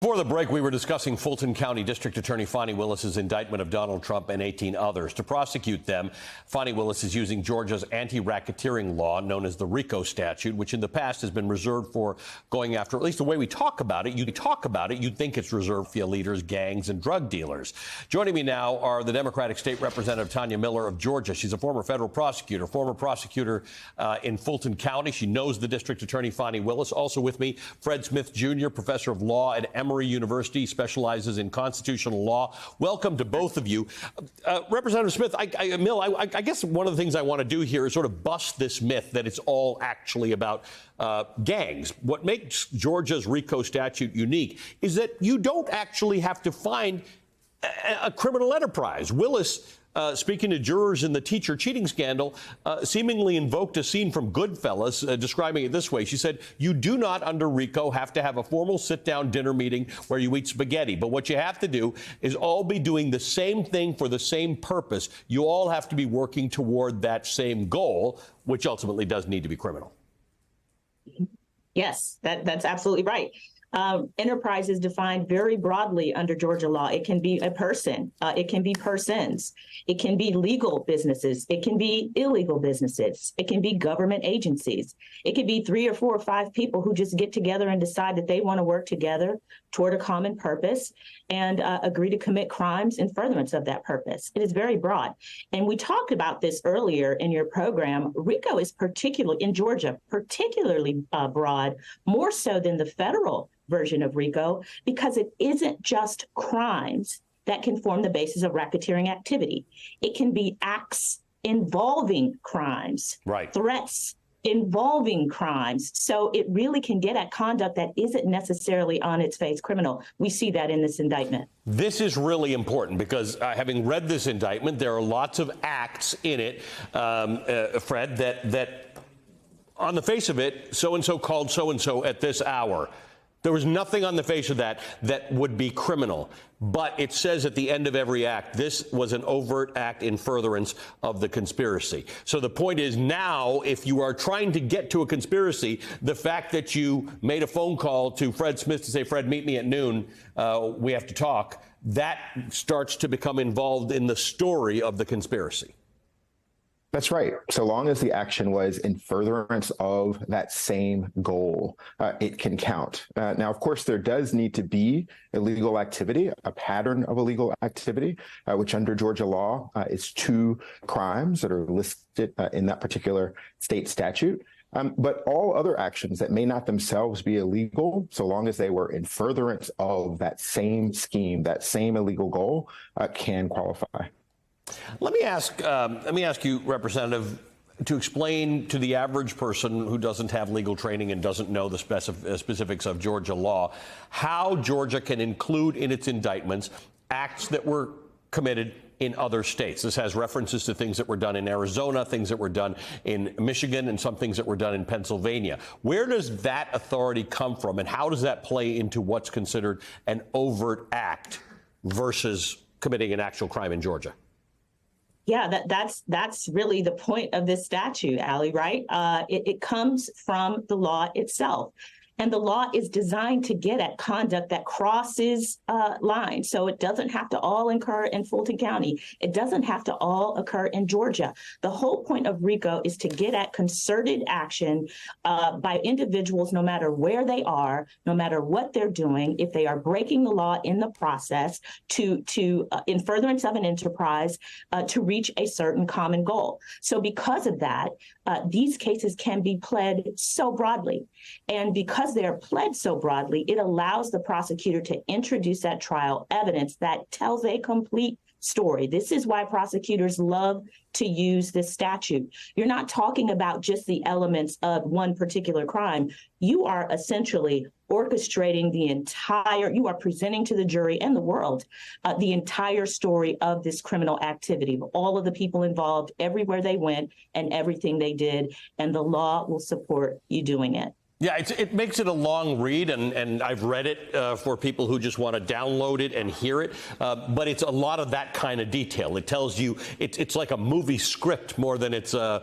Before the break, we were discussing Fulton County District Attorney Fani Willis's indictment of Donald Trump and 18 others. To prosecute them, Fani Willis is using Georgia's anti-racketeering law, known as the RICO statute, which in the past has been reserved for going after, at least the way we talk about it, you'd think it's reserved for leaders, gangs, and drug dealers. Joining me now are the Democratic State Representative Tanya Miller of Georgia. She's a former federal prosecutor in Fulton County. She knows the District Attorney Fani Willis. Also with me, Fred Smith Jr., professor of law at Emory University, specializes in constitutional law. Welcome to both of you. Representative Smith, I guess one of the things I want to do here is sort of bust this myth that it's all actually about gangs. What makes Georgia's RICO statute unique is that you don't actually have to find a criminal enterprise. Willis, speaking to jurors in the teacher cheating scandal, seemingly invoked a scene from Goodfellas, describing it this way. She said, "You do not, under RICO, have to have a formal sit-down dinner meeting where you eat spaghetti. But what you have to do is all be doing the same thing for the same purpose. You all have to be working toward that same goal, which ultimately does need to be criminal." Yes, that's absolutely right. Enterprise is defined very broadly under Georgia law. It can be a person, it can be persons, it can be legal businesses, it can be illegal businesses, it can be government agencies, it can be 3 or 4 or 5 people who just get together and decide that they want to work together toward a common purpose and agree to commit crimes in furtherance of that purpose. It is very broad. And we talked about this earlier in your program. RICO is particularly in Georgia, particularly broad, more so than the federal version of RICO, because it isn't just crimes that can form the basis of racketeering activity. It can be acts involving crimes, right, threats involving crimes. So it really can get at conduct that isn't necessarily on its face criminal. We see that in this indictment. This is really important because having read this indictment, there are lots of acts in it, Fred, that on the face of it, so-and-so called so-and-so at this hour. There was nothing on the face of that would be criminal. But it says at the end of every act, this was an overt act in furtherance of the conspiracy. So the point is now, if you are trying to get to a conspiracy, the fact that you made a phone call to Fred Smith to say, "Fred, meet me at noon, we have to talk," that starts to become involved in the story of the conspiracy. That's right. So long as the action was in furtherance of that same goal, it can count. Now, of course, there does need to be illegal activity, a pattern of illegal activity, which under Georgia law is 2 crimes that are listed in that particular state statute. But all other actions that may not themselves be illegal, so long as they were in furtherance of that same scheme, that same illegal goal, can qualify. Let me ask you, Representative, to explain to the average person who doesn't have legal training and doesn't know the specifics of Georgia law, how Georgia can include in its indictments acts that were committed in other states. This has references to things that were done in Arizona, things that were done in Michigan, and some things that were done in Pennsylvania. Where does that authority come from, and how does that play into what's considered an overt act versus committing an actual crime in Georgia? Yeah, that's really the point of this statute, Allie, right? It comes from the law itself. And the law is designed to get at conduct that crosses lines. So it doesn't have to all occur in Fulton County. It doesn't have to all occur in Georgia. The whole point of RICO is to get at concerted action by individuals, no matter where they are, no matter what they're doing, if they are breaking the law in the process to in furtherance of an enterprise to reach a certain common goal. So because of that, these cases can be pled so broadly. And because they're pled so broadly, it allows the prosecutor to introduce at trial evidence that tells a complete story. This is why prosecutors love to use this statute. You're not talking about just the elements of one particular crime. You are essentially orchestrating you are presenting to the jury and the world the entire story of this criminal activity, all of the people involved, everywhere they went and everything they did, and the law will support you doing it. Yeah, it makes it a long read, and I've read it for people who just want to download it and hear it. But it's a lot of that kind of detail. It tells you it's like a movie script more than it's a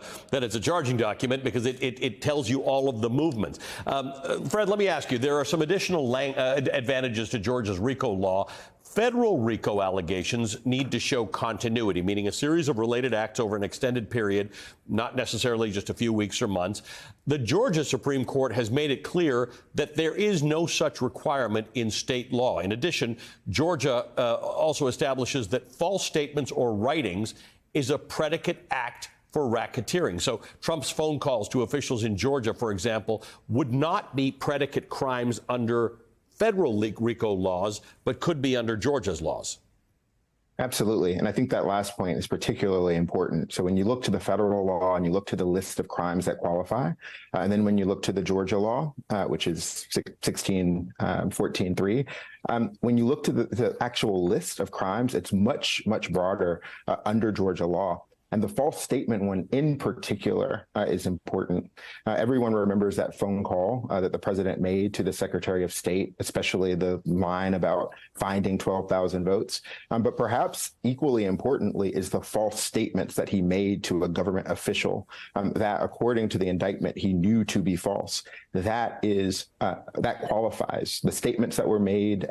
charging document, because it tells you all of the movements. Fred, let me ask you: there are some additional advantages to Georgia's RICO law. Federal RICO allegations need to show continuity, meaning a series of related acts over an extended period, not necessarily just a few weeks or months. The Georgia Supreme Court has made it clear that there is no such requirement in state law. In addition, Georgia also establishes that false statements or writings is a predicate act for racketeering. So Trump's phone calls to officials in Georgia, for example, would not be predicate crimes under federal RICO laws, but could be under Georgia's laws. Absolutely. And I think that last point is particularly important. So when you look to the federal law and you look to the list of crimes that qualify, and then when you look to the Georgia law, which is 1614.3, when you look to the actual list of crimes, it's much, much broader under Georgia law. And the false statement one in particular is important. Everyone remembers that phone call that the president made to the Secretary of State, especially the line about finding 12,000 votes. But perhaps equally importantly is the false statements that he made to a government official that, according to the indictment, he knew to be false. That qualifies. The statements that were made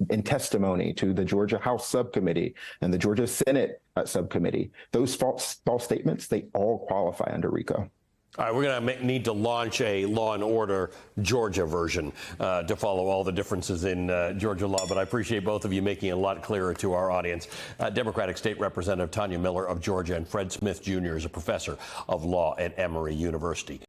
in testimony to the Georgia House Subcommittee and the Georgia Senate Subcommittee, those false statements, they all qualify under RICO. All right, we're going to need to launch a Law and Order Georgia version to follow all the differences in Georgia law. But I appreciate both of you making it a lot clearer to our audience. Democratic State Representative Tanya Miller of Georgia, and Fred Smith Jr. is a professor of law at Emory University.